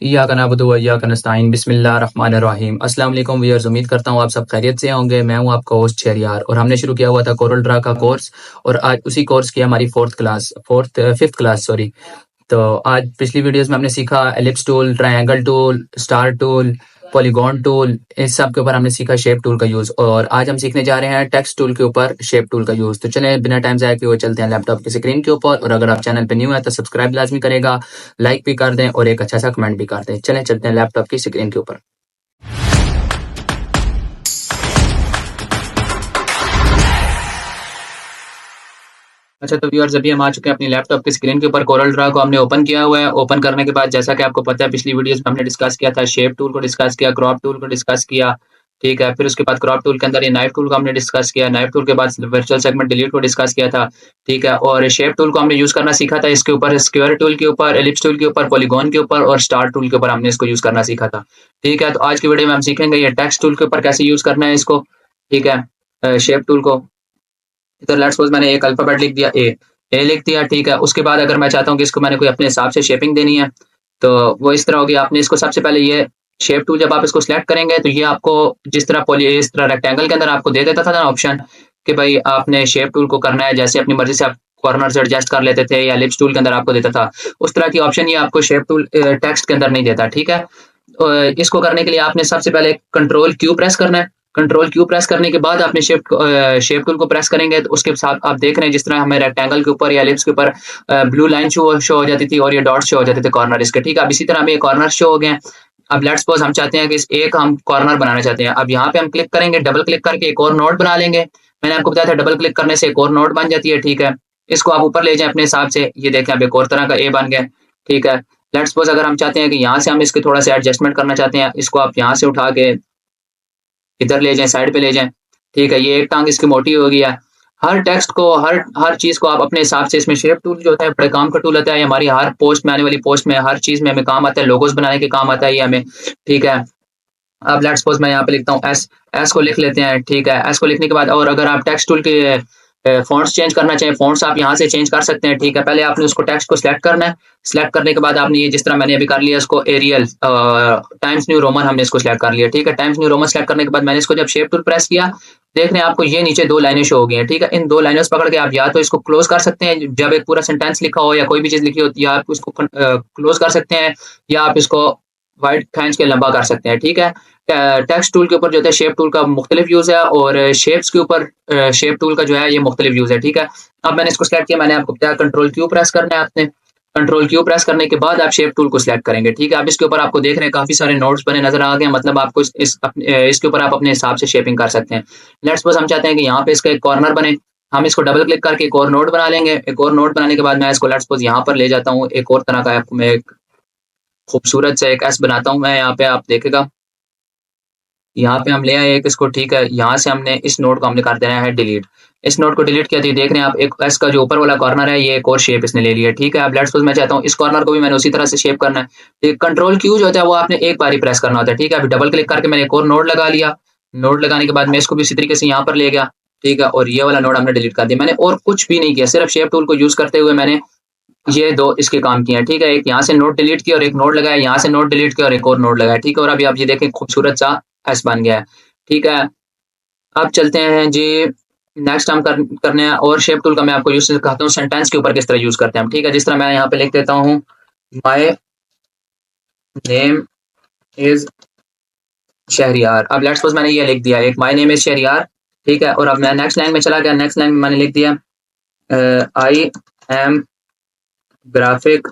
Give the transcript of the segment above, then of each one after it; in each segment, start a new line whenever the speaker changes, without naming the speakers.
इय्याका नअबुदु व इय्याका नस्तईन बिस्मिल्लाहिर्रहमानिर्रहीम। अस्सलाम वालेकुम व्यूअर्स, उम्मीद करता हूँ आप सब खैरियत से होंगे। मैं हूँ आपका होस्ट शहरियार और हमने शुरू किया हुआ था कोरल ड्रा का कोर्स और आज उसी कोर्स की हमारी फिफ्थ क्लास सॉरी। तो आज पिछली वीडियोस में हमने सीखा ellipse tool, triangle tool, star tool, polygon tool, इस सब के ऊपर हमने सीखा शेप टूल का यूज और आज हम सीखने जा रहे हैं टेक्स्ट टूल के ऊपर शेप टूल का यूज। तो चलें बिना टाइम ज़ाया किए हुए चलते हैं लैपटॉप की स्क्रीन के ऊपर और अगर आप चैनल पे न्यू है तो सब्सक्राइब लाजमी करेगा, लाइक भी कर दें और एक अच्छा सा कमेंट भी कर दें। चलें चलते हैं लैपटॉप की स्क्रीन के ऊपर। अच्छा तो व्यूअर्स अभी हम आ चुके हैं अपनी लैपटॉप की स्क्रीन के ऊपर। कोरल ड्रा को हमने ओपन किया हुआ है। ओपन करने के बाद जैसा कि आपको पता है पिछली वीडियोस में हमने डिस्कस किया था, शेप टूल को डिस्कस किया, क्रॉप टूल को डिस्कस किया, ठीक है। फिर उसके बाद क्रॉप टूल के अंदर ये नाइफ टूल को हमने डिस्कस किया, नाइफ टूल के बाद वर्चुअल सेगमेंट डिलीट को डिस्कस किया था, ठीक है। और शेप टूल को हमने यूज करना सीखा था इसके ऊपर, स्क्वायर टूल के ऊपर, एलिप्स टूल के ऊपर, पॉलीगॉन के ऊपर और स्टार टूल के ऊपर हमने इसको यूज करना सीखा था, ठीक है। तो आज की वीडियो में हम सीखेंगे ये टेक्स्ट टूल के ऊपर कैसे यूज करना है इसको, ठीक है। शेप टूल को इधर लेट्स सपोज मैंने एक अल्फाबेट लिख दिया ए लिख दिया, ठीक है। उसके बाद अगर मैं चाहता हूँ कि इसको मैंने कोई अपने हिसाब से शेपिंग देनी है तो वो इस तरह होगी। आपने इसको सबसे पहले ये शेप टूल जब आप इसको सिलेक्ट करेंगे तो ये आपको जिस तरह इस तरह रेक्टेंगल के अंदर आपको दे देता था ना ऑप्शन कि भाई आपने शेप टूल को करना है, जैसे अपनी मर्जी से आप कॉर्नर से एडजस्ट कर लेते थे या लिप्स टूल के अंदर आपको देता था, उस तरह की ऑप्शन ये आपको शेप टूल टेक्स्ट के अंदर नहीं देता, ठीक है। इसको करने के लिए आपने सबसे पहले कंट्रोल क्यू प्रेस करना है। कंट्रोल क्यू प्रेस करने के बाद आपने शेप टूल को प्रेस करेंगे तो उसके साथ आप देख रहे हैं जिस तरह हमें रेक्टेंगल के ऊपर या एलिप्स के ऊपर ब्लू लाइन शो हो जाती थी और ये डॉट शो हो जाते थे कॉर्नर इसके, ठीक है। अब इसी तरह हमें कॉर्नर शो हो गए हैं। अब लेट्स सपोज हम चाहते हैं कि इस एक हम कॉर्नर बनाना चाहते हैं। अब यहाँ पे हम क्लिक करेंगे, डबल क्लिक करके एक और नोड बना लेंगे। मैंने आपको बताया था डबल क्लिक करने से एक और नोड बन जाती है, ठीक है। इसको आप ऊपर ले जाएं अपने हिसाब से, ये देखें अब एक और तरह का ए बन गया, ठीक है। लेट्स सपोज अगर हम चाहते हैं कि यहाँ से हम इसके थोड़ा सा एडजस्टमेंट करना चाहते हैं, इसको आप यहाँ से उठा के इधर ले जाएं, साइड पे ले जाएं, ठीक है। ये एक टांग इसकी मोटी हो गई है। हर टेक्स्ट को हर चीज को आप अपने हिसाब से, इसमें शेप टूल जो होता है बड़े काम का टूल होता है, हमारी हर पोस्ट में आने वाली पोस्ट में हर चीज में हमें काम आता है, लोगोस बनाने के काम आता है ये हमें, ठीक है। अब लेट्स सपोज मैं यहाँ पे लिखता हूँ एस को लिख लेते हैं, ठीक है। एस को लिखने के बाद और अगर आप टेक्स्ट टूल के फॉन्ट्स चेंज करना चाहें, फॉन्ट्स आप यहाँ से चेंज कर सकते हैं, ठीक है। पहले आपने उसको टेक्स्ट को सिलेक्ट करना है। सिलेक्ट करने के बाद आपने ये जिस तरह मैंने अभी कर लिया इसको एरियल टाइम्स न्यू रोमन हमने इसको सिलेक्ट कर लिया, ठीक है। टाइम्स न्यू रोमन सिलेक्ट करने के बाद मैंने इसको जब शेप टूल प्रेस किया, देख रहे हैं आपको ये नीचे दो लाइनें शो हो गई हैं, ठीक है। इन दो लाइनों पकड़ के आप या तो इसको क्लोज कर सकते हैं, जब एक पूरा सेंटेंस लिखा हो या कोई भी चीज लिखी हो या आप उसको क्लोज कर सकते हैं या आप इसको वाइड खींच के लंबा कर सकते हैं, ठीक है। टेक्स्ट टूल के ऊपर जो है शेप टूल का मुख्तलिफ यूज है और शेप्स के ऊपर शेप टूल का जो है ये मुख्तलिफ यूज है, ठीक है। अब मैंने इसको सिलेक्ट किया, मैंने आपको बताया कंट्रोल क्यू प्रेस करना है आपने। कंट्रोल क्यू प्रेस करने के बाद आप शेप टूल को सिलेक्ट करेंगे, ठीक है। अब इसके ऊपर आपको देख रहे हैं काफी सारे नोट्स बने नजर आ गए, मतलब आपको इसके ऊपर आप अपने हिसाब से शेपिंग कर सकते हैं। लेट्स सपोज हम चाहते हैं कि यहाँ पे इसका एक कॉर्नर बने, हम इसको डबल क्लिक करके एक और नोट बना लेंगे। एक और नोट बनाने के बाद मैं इसको लेट्स सपोज यहाँ पर ले जाता हूँ, एक और तरह का आपको मैं एक खूबसूरत से एक एस बनाता हूँ मैं यहाँ पे, आप देखेगा यहाँ पे हम ले आए एक इसको, ठीक है। यहाँ से हमने इस नोड को हमने कर देना है डिलीट। इस नोड को डिलीट किया तो देख रहे हैं आप एक एस का जो ऊपर वाला कॉर्नर है ये एक और शेप इसने ले लिया, ठीक है। अब लेट्स सपोज मैं चाहता हूँ इस कॉर्नर को भी मैंने उसी तरह से शेप करना है, ठीक। कंट्रोल क्यू जो होता है वो आपने एक बार ही प्रेस करना होता है, ठीक है। अभी डबल क्लिक करके मैंने एक और नोड लगा लिया। नोड लगाने के बाद मैं इसको भी इसी तरीके से यहाँ पर ले गया, ठीक है। और ये वाला नोड हमने डिलीट कर दिया। मैंने और कुछ भी नहीं किया, सिर्फ शेप टूल को यूज करते हुए मैंने ये दो इसके काम किए हैं, ठीक है। एक यहाँ से नोड डिलीट किया और एक नोड लगाया, यहाँ से नोड डिलीट किया और एक और नोड लगाया, ठीक है। और अभी आप ये देखें खूबसूरत सा एस बन गया है, ठीक है। अब चलते हैं जी नेक्स्ट हम करने हैं और शेप टूल का मैं आपको यूज सिखाता हूँ सेंटेंस के ऊपर किस तरह यूज करते हैं हम, ठीक है। जिस तरह मैं यहाँ पे लिख देता हूँ माय नेम इज शहरियार। अब लेट्स सपोज मैंने ये लिख दिया एक माय नेम इज शहरियार, ठीक है। और अब मैं नेक्स्ट लाइन में चला गया, नेक्स्ट लाइन में मैंने लिख दिया आई एम ग्राफिक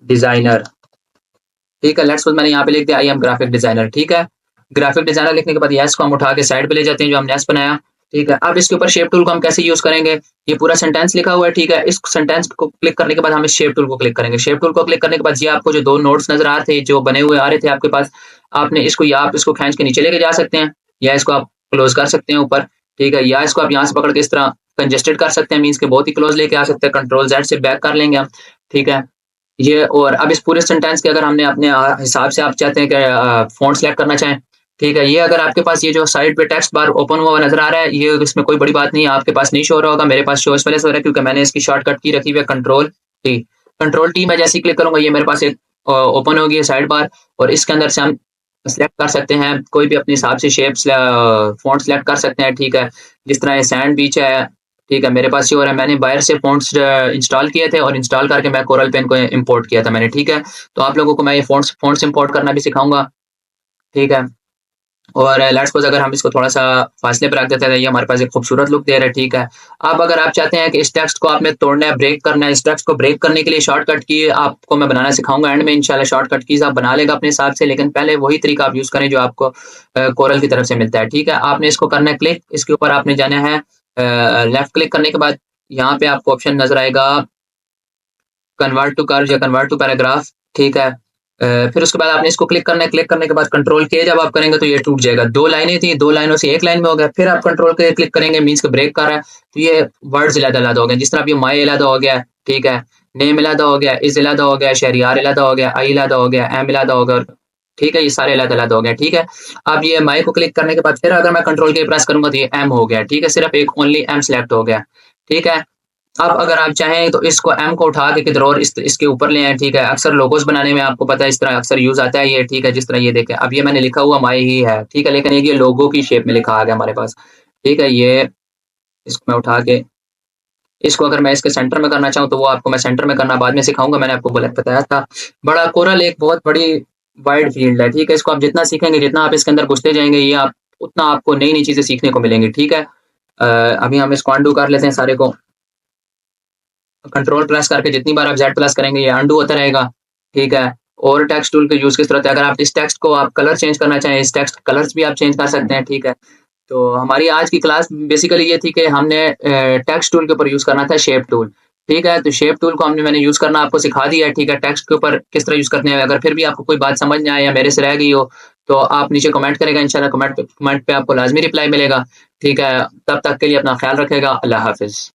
डिजाइनर, ठीक है। लेट्स सपोज मैंने यहाँ पे लिख दिया आई एम ग्राफिक डिजाइनर, ठीक है। ग्राफिक डिजाइनर लिखने के बाद यस को हम उठा के साइड पे ले जाते हैं जो हमने यस बनाया, ठीक है। अब इसके ऊपर शेप टूल को हम कैसे यूज करेंगे, ये पूरा सेंटेंस लिखा हुआ है, ठीक है। इस सेंटेंस को क्लिक करने के बाद हम इस शेप टूल को क्लिक करेंगे। शेप टूल को क्लिक करने के बाद ये आपको जो दो नोट्स नजर आ रहे थे, जो बने हुए आ रहे थे आपके पास, आपने इसको या आप इसको खींच के नीचे लेके जा सकते हैं या इसको आप क्लोज कर सकते हैं ऊपर, ठीक है। या इसको आप यहाँ से पकड़ के इस तरह कंजेस्टेड कर सकते हैं, मीन्स के बहुत ही क्लोज लेके आ सकते हैं, कंट्रोल जेड से बैक कर लेंगे हम, ठीक है। ये और अब इस पूरे सेंटेंस के अगर हमने अपने हिसाब से आप चाहते हैं कि फॉन्ट सेलेक्ट करना चाहें, ठीक है। ये अगर आपके पास ये जो साइड पे टेक्स्ट बार ओपन हुआ नजर आ रहा है, ये इसमें कोई बड़ी बात नहीं है, आपके पास नहीं शो हो रहा होगा, मेरे पास शो इस वजह से हो रहा है क्योंकि मैंने इसकी शॉर्टकट की रखी हुई है कंट्रोल टी। कंट्रोल टी मैं जैसे ही क्लिक करूंगा ये मेरे पास एक ओपन होगी साइड बार और इसके अंदर से हम सेलेक्ट कर सकते हैं कोई भी अपने हिसाब से शेप फ़ॉन्ट सेलेक्ट कर सकते हैं, ठीक है। जिस तरह ये सैंड बीच है, ठीक है, मेरे पास ये हो रहा है, मैंने बाहर से फ़ॉन्ट्स इंस्टॉल किए थे और इंस्टॉल करके मैं कोरल पेन को इम्पोर्ट किया था मैंने, ठीक है। तो आप लोगों को मैं ये फ़ॉन्ट्स इम्पोर्ट करना भी सिखाऊँगा, ठीक है। और लेट्स सपोज़ अगर हम इसको थोड़ा-सा फ़ासले पे रख देते हैं, तो ये हमारे पास एक खूबसूरत लुक दे रहा है, ठीक है। अब अगर आप चाहते हैं कि इस टेक्स्ट को आपने तोड़ना है, ब्रेक करना है, इस टेक्स्ट को ब्रेक करने के लिए शॉर्टकट की आपको मैं बनाना सिखाऊँगा एंड में इंशाल्लाह शॉर्टकट कीज़ आप बना लेगा अपने हिसाब से, लेकिन पहले वही तरीका आप यूज़ करें जो आपको कोरल की तरफ से मिलता है, ठीक है। आपने इसको करना है क्लिक, इसके ऊपर आपने जाना है लेफ्ट क्लिक करने के बाद यहाँ पे आपको ऑप्शन नज़र आएगा कन्वर्ट टू कर्व या कन्वर्ट टू पैराग्राफ, ठीक है। फिर उसके बाद आपने इसको क्लिक करना है, क्लिक करने के बाद कंट्रोल के जब आप करेंगे तो ये टूट जाएगा। 2 लाइनें थी, 2 लाइनों से 1 लाइन में हो गया, फिर आप कंट्रोल के क्लिक करेंगे मीन्स कि ब्रेक कर रहा है, तो ये वर्ड्स अलग-अलग हो गए। जिस तरह अब ये माय अलग हो गया, ठीक है, नेम अलग हो गया, इज़ अलग हो गया, शहरियार अलग हो गया, आई अलग हो गया, एम अलग हो गया, ठीक है, ये सारे अलग-अलग हो गए, ठीक है। अब ये माय को क्लिक करने के बाद फिर अगर मैं कंट्रोल के प्रेस करूँगा तो ये एम हो गया, ठीक है, सिर्फ एक ओनली एम सिलेक्ट हो गया, ठीक है। अब अगर आप चाहें तो इसको एम को उठा के किधर और इसके ऊपर ले आएँ, ठीक है। अक्सर लोगोस बनाने में आपको पता है इस तरह अक्सर यूज़ आता है ये, ठीक है। जिस तरह ये देखें, अब ये मैंने लिखा हुआ माय ही है, ठीक है, लेकिन एक ये लोगो की शेप में लिखा आ गया हमारे पास, ठीक है। ये इसको मैं उठा के इसको अगर मैं इसके सेंटर में करना चाहूँ तो वो आपको मैं सेंटर में करना बाद में सिखाऊँगा, मैंने आपको बताया था। बड़ा कोरल एक बहुत बड़ी वाइड फील्ड है, ठीक है। इसको आप जितना सीखेंगे, जितना आप इसके अंदर घुसते जाएँगे, ये आप उतना आपको नई-नई चीज़ें सीखने को मिलेंगी, ठीक है। अभी हम इसको अनडू कर लेते हैं सारे को। कंट्रोल प्रेस करके जितनी बार आप ज़ेड प्रेस करेंगे ये अनडू होता रहेगा, ठीक है। और टेक्स्ट टूल का यूज़ किस तरह होता है, अगर आप इस टेक्स्ट को आप कलर चेंज करना चाहें, इस टेक्स्ट कलर्स भी आप चेंज कर सकते हैं, ठीक है। तो हमारी आज की क्लास बेसिकली ये थी कि हमने टेक्स्ट टूल के ऊपर यूज़ करना था शेप टूल, ठीक है। तो शेप टूल को मैंने यूज़ करना आपको सिखा दिया है, ठीक है। टेक्स्ट के ऊपर किस तरह यूज़ करते हैं, अगर फिर भी आपको कोई बात समझ ना आए या मेरे से रह गई हो, तो आप नीचे कमेंट करेगा इंशाल्लाह कमेंट पे आपको लाज़मी रिप्लाई मिलेगा, ठीक है। तब तक के लिए अपना ख्याल रखिएगा। अल्लाह हाफ़िज़।